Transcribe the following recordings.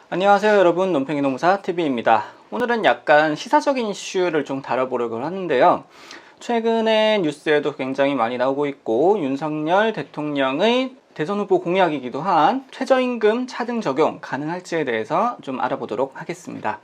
안녕하세요 여러분, 논팽이 노무사 TV입니다. 오늘은 약간 시사적인 이슈를 좀 다뤄보려고 하는데요. 최근에 뉴스에도 굉장히 많이 나오고 있고, 윤석열 대통령의 대선 후보 공약이기도 한 최저임금 차등 적용 가능할지에 대해서 좀 알아보도록 하겠습니다.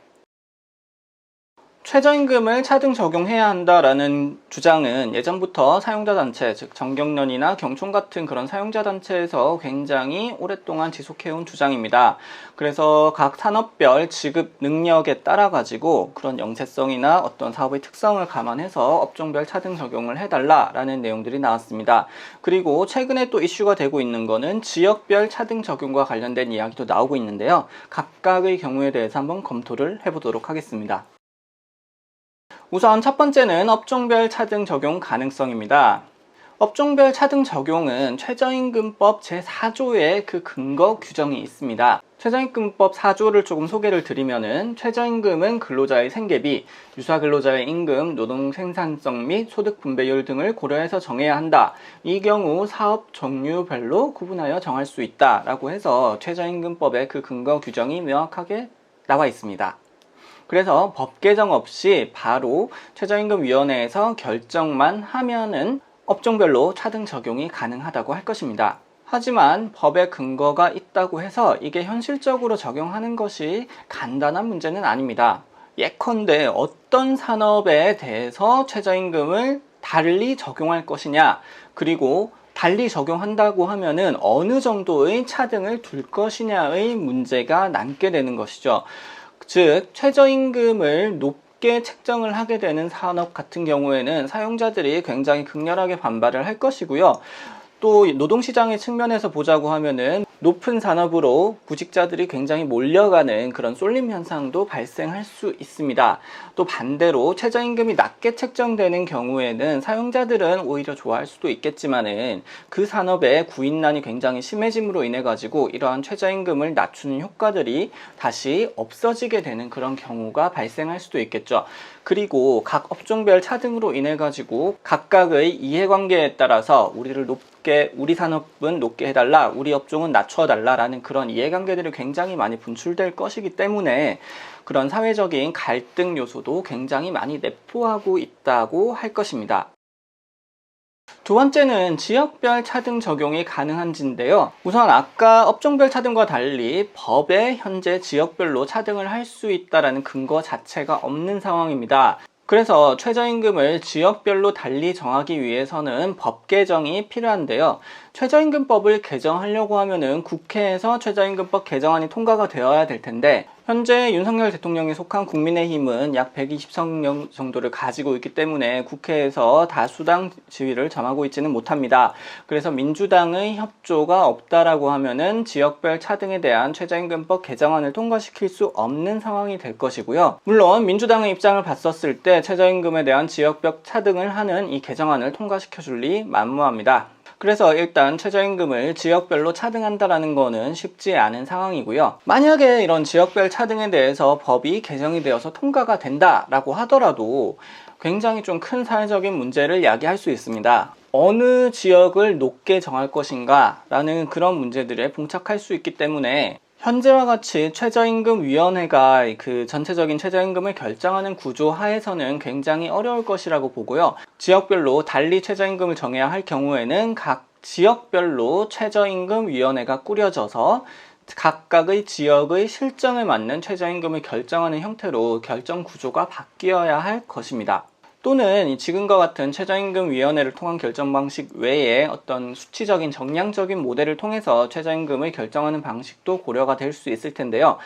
최저임금을 차등 적용해야 한다라는 주장은 예전부터 사용자 단체, 즉 정경련이나 경총 같은 그런 사용자 단체에서 굉장히 오랫동안 지속해온 주장입니다. 그래서 각 산업별 지급 능력에 따라 가지고 그런 영세성이나 어떤 사업의 특성을 감안해서 업종별 차등 적용을 해달라라는 내용들이 나왔습니다. 그리고 최근에 또 이슈가 되고 있는 거는 지역별 차등 적용과 관련된 이야기도 나오고 있는데요. 각각의 경우에 대해서 한번 검토를 해보도록 하겠습니다. 우선 첫 번째는 업종별 차등 적용 가능성입니다. 업종별 차등 적용은 최저임금법 제4조에 그 근거 규정이 있습니다. 최저임금법 4조를 조금 소개를 드리면은, 최저임금은 근로자의 생계비, 유사 근로자의 임금, 노동 생산성 및 소득 분배율 등을 고려해서 정해야 한다. 이 경우 사업 종류별로 구분하여 정할 수 있다 라고 해서 최저임금법의 그 근거 규정이 명확하게 나와 있습니다. 그래서 법 개정 없이 바로 최저임금위원회에서 결정만 하면은 업종별로 차등 적용이 가능하다고 할 것입니다. 하지만 법에 근거가 있다고 해서 이게 현실적으로 적용하는 것이 간단한 문제는 아닙니다. 예컨대 어떤 산업에 대해서 최저임금을 달리 적용할 것이냐, 그리고 달리 적용한다고 하면은 어느 정도의 차등을 둘 것이냐의 문제가 남게 되는 것이죠. 즉, 최저임금을 높게 책정을 하게 되는 산업 같은 경우에는 사용자들이 굉장히 극렬하게 반발을 할 것이고요. 또 노동시장의 측면에서 보자고 하면은 높은 산업으로 구직자들이 굉장히 몰려가는 그런 쏠림 현상도 발생할 수 있습니다. 또 반대로 최저임금이 낮게 책정되는 경우에는 사용자들은 오히려 좋아할 수도 있겠지만은 그 산업의 구인난이 굉장히 심해짐으로 인해 가지고 이러한 최저임금을 낮추는 효과들이 다시 없어지게 되는 그런 경우가 발생할 수도 있겠죠. 그리고 각 업종별 차등으로 인해 가지고 각각의 이해관계에 따라서 우리 산업은 높게 해달라, 우리 업종은 낮춰달라 라는 그런 이해관계들이 굉장히 많이 분출될 것이기 때문에 그런 사회적인 갈등 요소도 굉장히 많이 내포하고 있다고 할 것입니다. 두 번째는 지역별 차등 적용이 가능한지인데요. 우선 아까 업종별 차등과 달리 법에 현재 지역별로 차등을 할 수 있다는 근거 자체가 없는 상황입니다. 그래서 최저임금을 지역별로 달리 정하기 위해서는 법 개정이 필요한데요. 최저임금법을 개정하려고 하면은 국회에서 최저임금법 개정안이 통과가 되어야 될 텐데, 현재 윤석열 대통령이 속한 국민의힘은 약 120석 정도를 가지고 있기 때문에 국회에서 다수당 지위를 점하고 있지는 못합니다. 그래서 민주당의 협조가 없다라고 하면은 지역별 차등에 대한 최저임금법 개정안을 통과시킬 수 없는 상황이 될 것이고요. 물론 민주당의 입장을 봤었을 때 최저임금에 대한 지역별 차등을 하는 이 개정안을 통과시켜줄 리 만무합니다. 그래서 일단 최저임금을 지역별로 차등한다라는 거는 쉽지 않은 상황이고요. 만약에 이런 지역별 차등에 대해서 법이 개정이 되어서 통과가 된다라고 하더라도 굉장히 좀 큰 사회적인 문제를 야기할 수 있습니다. 어느 지역을 높게 정할 것인가 라는 그런 문제들에 봉착할 수 있기 때문에 현재와 같이 최저임금위원회가 그 전체적인 최저임금을 결정하는 구조 하에서는 굉장히 어려울 것이라고 보고요. 지역별로 달리 최저임금을 정해야 할 경우에는 각 지역별로 최저임금위원회가 꾸려져서 각각의 지역의 실정에 맞는 최저임금을 결정하는 형태로 결정 구조가 바뀌어야 할 것입니다. 또는 지금과 같은 최저임금위원회를 통한 결정 방식 외에 어떤 수치적인 정량적인 모델을 통해서 최저임금을 결정하는 방식도 고려가 될 수 있을 텐데요.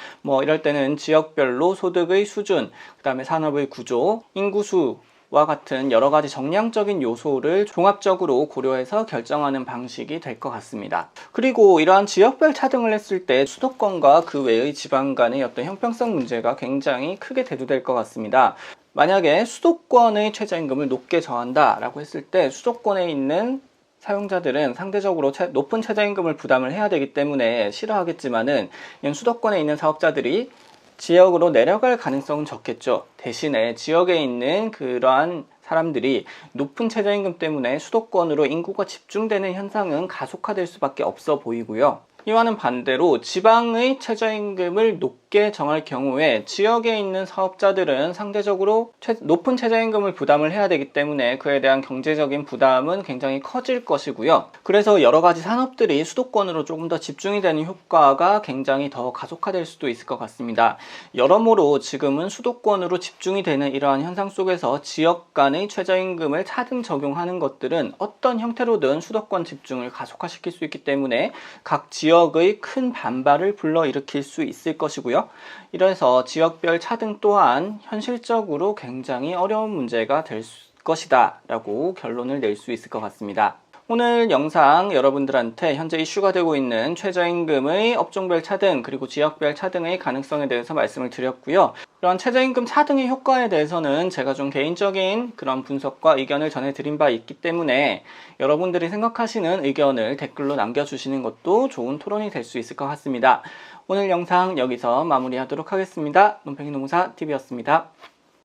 이럴 때는 지역별로 소득의 수준, 그 다음에 산업의 구조, 인구수 와 같은 여러 가지 정량적인 요소를 종합적으로 고려해서 결정하는 방식이 될 것 같습니다. 그리고 이러한 지역별 차등을 했을 때 수도권과 그 외의 지방 간의 어떤 형평성 문제가 굉장히 크게 대두될 것 같습니다. 만약에 수도권의 최저임금을 높게 정한다라고 했을 때 수도권에 있는 사용자들은 상대적으로 높은 최저임금을 부담을 해야 되기 때문에 싫어하겠지만은 수도권에 있는 사업자들이 지역으로 내려갈 가능성은 적겠죠. 대신에 지역에 있는 그러한 사람들이 높은 최저임금 때문에 수도권으로 인구가 집중되는 현상은 가속화될 수밖에 없어 보이고요. 이와는 반대로 지방의 최저임금을 높게 높게 정할 경우에 지역에 있는 사업자들은 상대적으로 높은 최저임금을 부담을 해야 되기 때문에 그에 대한 경제적인 부담은 굉장히 커질 것이고요. 그래서 여러 가지 산업들이 수도권으로 조금 더 집중이 되는 효과가 굉장히 더 가속화될 수도 있을 것 같습니다. 여러모로 지금은 수도권으로 집중이 되는 이러한 현상 속에서 지역 간의 최저임금을 차등 적용하는 것들은 어떤 형태로든 수도권 집중을 가속화시킬 수 있기 때문에 각 지역의 큰 반발을 불러일으킬 수 있을 것이고요. 이래서 지역별 차등 또한 현실적으로 굉장히 어려운 문제가 될 것이다 라고 결론을 낼 수 있을 것 같습니다. 오늘 영상 여러분들한테 현재 이슈가 되고 있는 최저임금의 업종별 차등 그리고 지역별 차등의 가능성에 대해서 말씀을 드렸고요. 이런 최저임금 차등의 효과에 대해서는 제가 좀 개인적인 그런 분석과 의견을 전해드린 바 있기 때문에 여러분들이 생각하시는 의견을 댓글로 남겨주시는 것도 좋은 토론이 될 수 있을 것 같습니다. 오늘 영상 여기서 마무리하도록 하겠습니다. 논팽이농사 TV였습니다.